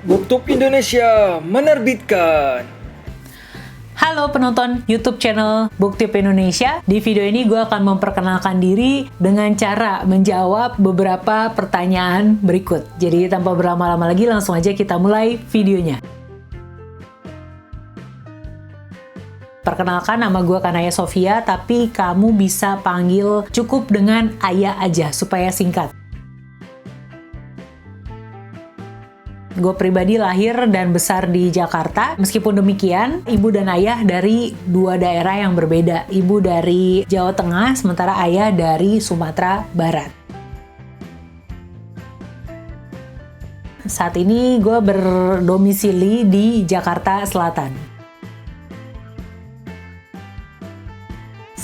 BookTube Indonesia menerbitkan. Halo penonton YouTube channel BookTube Indonesia. Di video ini gue akan memperkenalkan diri dengan cara menjawab beberapa pertanyaan berikut. Jadi tanpa berlama-lama lagi, langsung aja kita mulai videonya. Perkenalkan, nama gue Kanaya Sofia, tapi kamu bisa panggil cukup dengan Ayah aja supaya singkat. Gue pribadi lahir dan besar di Jakarta. Meskipun demikian, ibu dan ayah dari dua daerah yang berbeda. Ibu dari Jawa Tengah, sementara ayah dari Sumatera Barat. Saat ini gue berdomisili di Jakarta Selatan.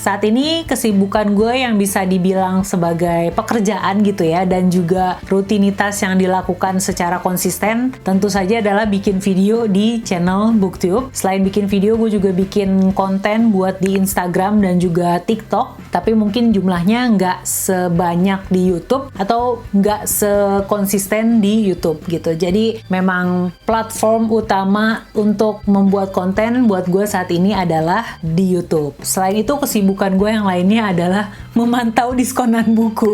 Saat ini kesibukan gue yang bisa dibilang sebagai pekerjaan gitu ya, dan juga rutinitas yang dilakukan secara konsisten tentu saja adalah bikin video di channel BookTube. Selain bikin video, gue juga bikin konten buat di Instagram dan juga TikTok, tapi mungkin jumlahnya nggak sebanyak di YouTube atau nggak sekonsisten di YouTube gitu. Jadi memang platform utama untuk membuat konten buat gue saat ini adalah di YouTube. Selain itu kesibukan gue yang lainnya adalah memantau diskonan buku.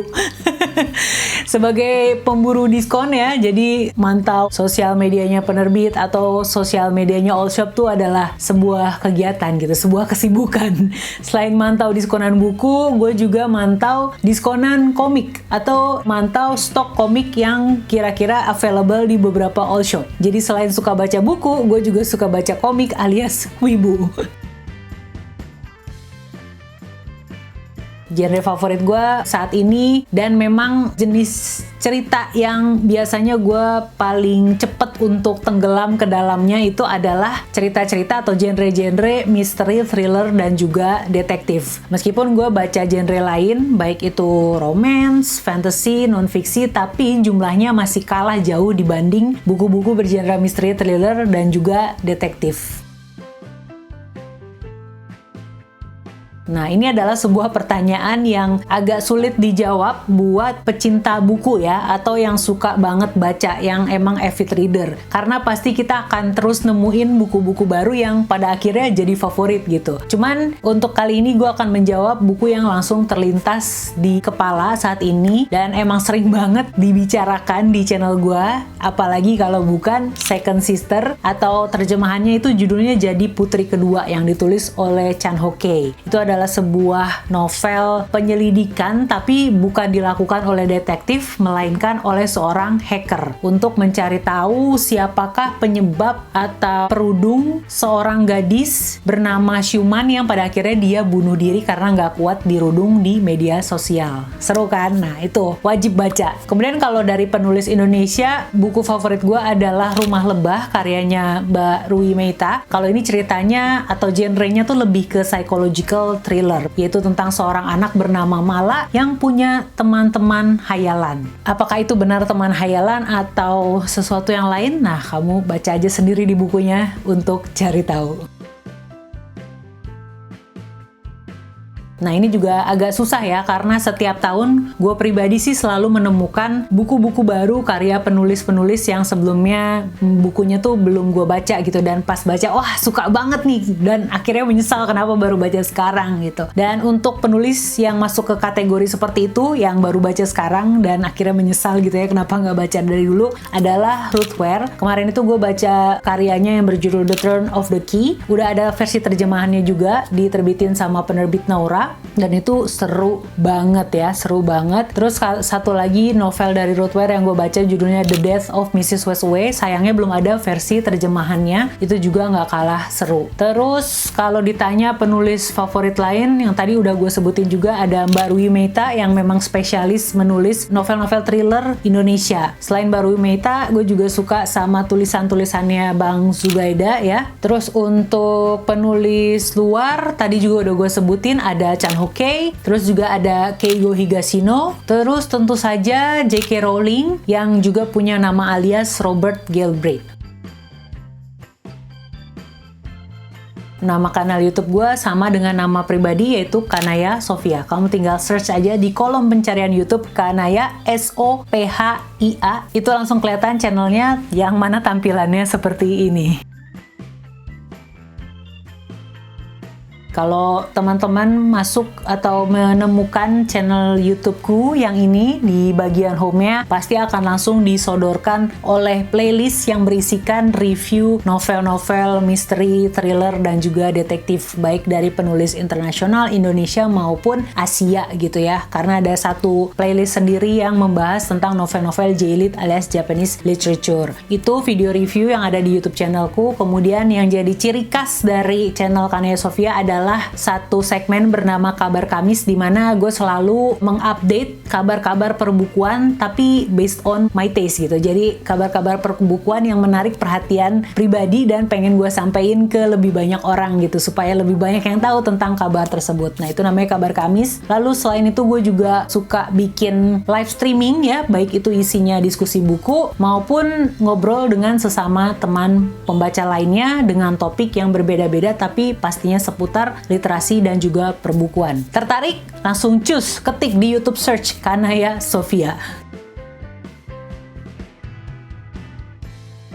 Sebagai pemburu diskon ya, jadi mantau sosial medianya penerbit atau sosial medianya all shop tuh adalah sebuah kegiatan gitu, sebuah kesibukan. Selain mantau diskonan buku, gue juga mantau diskonan komik atau mantau stok komik yang kira-kira available di beberapa all shop. Jadi selain suka baca buku, gue juga suka baca komik alias wibu. Genre favorit gue saat ini, dan memang jenis cerita yang biasanya gue paling cepet untuk tenggelam ke dalamnya itu adalah cerita-cerita atau genre-genre misteri, thriller, dan juga detektif. Meskipun gue baca genre lain, baik itu romance, fantasy, non-fiksi, tapi jumlahnya masih kalah jauh dibanding buku-buku bergenre misteri, thriller, dan juga detektif. Nah, ini adalah sebuah pertanyaan yang agak sulit dijawab buat pecinta buku ya, atau yang suka banget baca, yang emang avid reader. Karena pasti kita akan terus nemuin buku-buku baru yang pada akhirnya jadi favorit gitu. Cuman untuk kali ini gue akan menjawab buku yang langsung terlintas di kepala saat ini, dan emang sering banget dibicarakan di channel gue, apalagi kalau bukan Second Sister, atau terjemahannya itu judulnya jadi Putri Kedua, yang ditulis oleh Chan Ho Kei. Itu adalah sebuah novel penyelidikan, tapi bukan dilakukan oleh detektif, melainkan oleh seorang hacker untuk mencari tahu siapakah penyebab atau perudung seorang gadis bernama Shuman yang pada akhirnya dia bunuh diri karena nggak kuat dirudung di media sosial. Seru kan? Nah, itu wajib baca. Kemudian kalau dari penulis Indonesia, buku favorit gue adalah Rumah Lebah karyanya Mbak Rui Meita. Kalau ini ceritanya atau genrenya tuh lebih ke psychological thriller, yaitu tentang seorang anak bernama Mala yang punya teman-teman hayalan. Apakah itu benar teman hayalan atau sesuatu yang lain? Nah, kamu baca aja sendiri di bukunya untuk cari tahu. Nah, ini juga agak susah ya, karena setiap tahun gue pribadi sih selalu menemukan buku-buku baru karya penulis-penulis yang sebelumnya bukunya tuh belum gue baca gitu, dan pas baca, wah suka banget nih, dan akhirnya menyesal kenapa baru baca sekarang gitu. Dan untuk penulis yang masuk ke kategori seperti itu, yang baru baca sekarang dan akhirnya menyesal gitu ya kenapa nggak baca dari dulu, adalah Ruth Ware. Kemarin itu gue baca karyanya yang berjudul The Turn of the Key. Udah ada versi terjemahannya juga, diterbitin sama penerbit Naura. Dan itu seru banget ya, seru banget. Terus satu lagi novel dari Ruth Ware yang gue baca judulnya The Death of Mrs. Westaway. Sayangnya belum ada versi terjemahannya, itu juga nggak kalah seru. Terus kalau ditanya penulis favorit lain, yang tadi udah gue sebutin juga, ada Mbak Rui Meita yang memang spesialis menulis novel-novel thriller Indonesia. Selain Mbak Rui Meita, gue juga suka sama tulisan-tulisannya Bang Zubaida ya. Terus untuk penulis luar, tadi juga udah gue sebutin, ada Chan Ho Kei, terus juga ada Keigo Higashino, terus tentu saja J.K. Rowling yang juga punya nama alias Robert Galbraith. Nama kanal YouTube gue sama dengan nama pribadi, yaitu Kanaya Sofia. Kamu tinggal search aja di kolom pencarian YouTube Kanaya Sophia. Itu langsung kelihatan channelnya yang mana tampilannya seperti ini. Kalau teman-teman masuk atau menemukan channel YouTubeku yang ini, di bagian home-nya pasti akan langsung disodorkan oleh playlist yang berisikan review novel-novel, misteri, thriller, dan juga detektif, baik dari penulis internasional Indonesia maupun Asia gitu ya. Karena ada satu playlist sendiri yang membahas tentang novel-novel J-Lit alias Japanese Literature. Itu video review yang ada di YouTube channelku. Kemudian yang jadi ciri khas dari channel Kanaya Sofia adalah satu segmen bernama Kabar Kamis, di mana gue selalu mengupdate kabar-kabar perbukuan tapi based on my taste gitu. Jadi kabar-kabar perbukuan yang menarik perhatian pribadi dan pengen gue sampein ke lebih banyak orang gitu, supaya lebih banyak yang tahu tentang kabar tersebut. Nah, itu namanya Kabar Kamis. Lalu selain itu gue juga suka bikin live streaming ya, baik itu isinya diskusi buku maupun ngobrol dengan sesama teman pembaca lainnya dengan topik yang berbeda-beda, tapi pastinya seputar literasi dan juga perbukuan. Tertarik? Langsung cus, ketik di YouTube search Kanaya Sofia.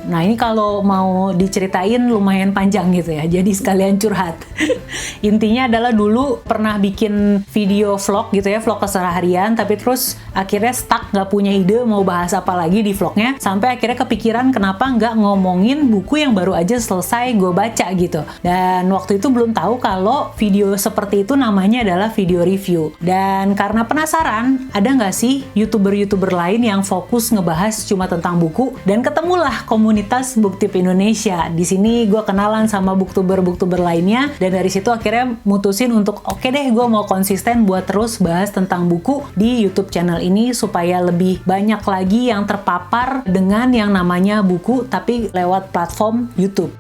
Nah, ini kalau mau diceritain lumayan panjang gitu ya, jadi sekalian curhat. Intinya adalah dulu pernah bikin video vlog gitu ya, vlog keseharian, tapi terus akhirnya stuck, nggak punya ide mau bahas apa lagi di vlognya, sampai akhirnya kepikiran kenapa nggak ngomongin buku yang baru aja selesai gue baca gitu. Dan waktu itu belum tahu kalau video seperti itu namanya adalah video review. Dan karena penasaran, ada nggak sih YouTuber-YouTuber lain yang fokus ngebahas cuma tentang buku, dan ketemulah komunitas Booktube Indonesia. Di sini gue kenalan sama booktuber lainnya, dan dari situ akhirnya mutusin untuk oke deh, gue mau konsisten buat terus bahas tentang buku di YouTube channel ini supaya lebih banyak lagi yang terpapar dengan yang namanya buku tapi lewat platform YouTube.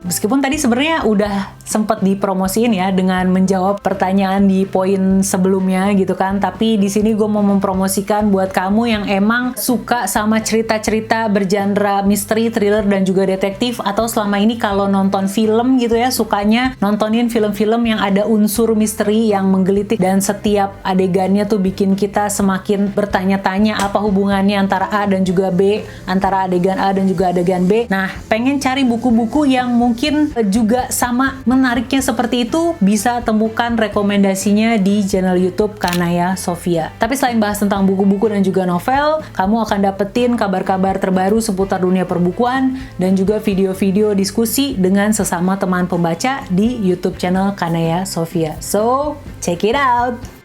Meskipun tadi sebenarnya udah sempat dipromosiin ya dengan menjawab pertanyaan di poin sebelumnya gitu kan, tapi di sini gue mau mempromosikan buat kamu yang emang suka sama cerita-cerita bergenre misteri, thriller, dan juga detektif, atau selama ini kalau nonton film gitu ya, sukanya nontonin film-film yang ada unsur misteri yang menggelitik dan setiap adegannya tuh bikin kita semakin bertanya-tanya apa hubungannya antara A dan juga B, antara adegan A dan juga adegan B. Nah, pengen cari buku-buku yang mungkin juga sama menariknya seperti itu, bisa temukan rekomendasinya di channel YouTube Kanaya Sofia. Tapi selain bahas tentang buku-buku dan juga novel, kamu akan dapetin kabar-kabar terbaru seputar dunia perbukuan dan juga video-video diskusi dengan sesama teman pembaca di YouTube channel Kanaya Sofia. So, check it out!